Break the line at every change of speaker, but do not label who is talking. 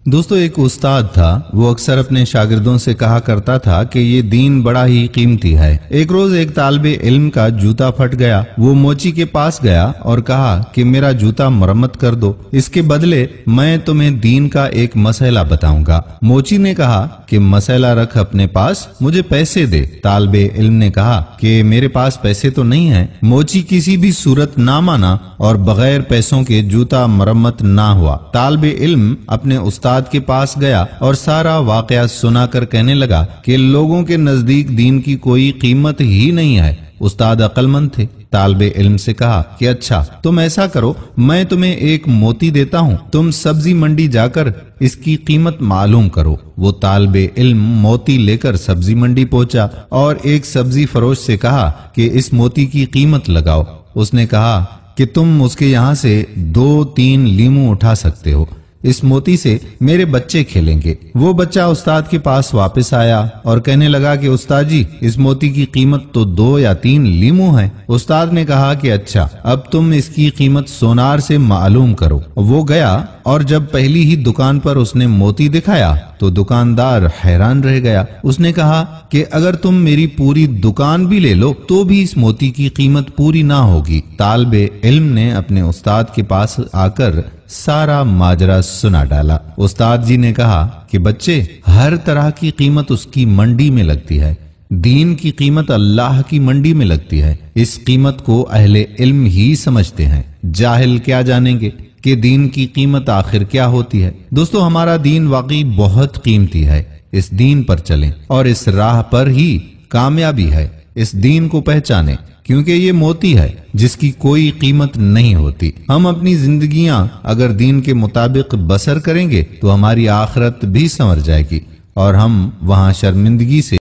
दोस्तों, एक उस्ताद था। वो अक्सर अपने शागिर्दों से कहा करता था कि ये दीन बड़ा ही कीमती है। एक रोज एक तालिबे इल्म का जूता फट गया। वो मोची के पास गया और कहा कि मेरा जूता मरम्मत कर दो, इसके बदले मैं तुम्हें दीन का एक मसला बताऊंगा। मोची ने कहा कि मसला रख अपने पास, मुझे पैसे दे। तालिबे इल्म ने कहा कि मेरे पास पैसे तो नहीं है। मोची किसी भी सूरत ना माना और बगैर पैसों के जूता मरम्मत ना हुआ। तालिबे इल्म अपने उस्ताद के पास गया और सारा वाकया सुनाकर कहने लगा कि लोगों के नजदीक दीन की कोई कीमत ही नहीं है। उस्ताद अक्लमंद थे। तालिबे इल्म से कहा कि अच्छा, तुम ऐसा करो, मैं तुम्हें एक मोती देता हूँ, तुम सब्जी मंडी जाकर इसकी कीमत मालूम करो। वो तालिबे इल्म मोती लेकर सब्जी मंडी पहुंचा और एक सब्जी फरोश से कहा कि इस मोती की कीमत लगाओ। उसने कहा कि तुम उसके यहाँ से 2-3 लीमू उठा सकते हो, इस मोती से मेरे बच्चे खेलेंगे। वो बच्चा उस्ताद के पास वापस आया और कहने लगा कि उस्ताद जी, इस मोती की कीमत तो 2 या 3 लीमू है। उस्ताद ने कहा कि अच्छा, अब तुम इसकी कीमत सोनार से मालूम करो। वो गया और जब पहली ही दुकान पर उसने मोती दिखाया तो दुकानदार हैरान रह गया। उसने कहा कि अगर तुम मेरी पूरी दुकान भी ले लो तो भी इस मोती की कीमत पूरी ना होगी। तालिबे इल्म ने अपने उस्ताद के पास आकर सारा माजरा सुना डाला। उस्ताद जी ने कहा कि बच्चे, हर तरह की कीमत उसकी मंडी में लगती है, दीन की कीमत अल्लाह की मंडी में लगती है। इस कीमत को अहले इल्म ही समझते हैं, जाहिल क्या जानेंगे कि दीन की कीमत आखिर क्या होती है। दोस्तों, हमारा दीन वाकई बहुत कीमती है। इस दीन पर चलें और इस राह पर ही कामयाबी है। इस दीन को पहचानें, क्योंकि ये मोती है जिसकी कोई कीमत नहीं होती। हम अपनी जिंदगियां अगर दीन के मुताबिक बसर करेंगे तो हमारी आखिरत भी संवर जाएगी और हम वहां शर्मिंदगी से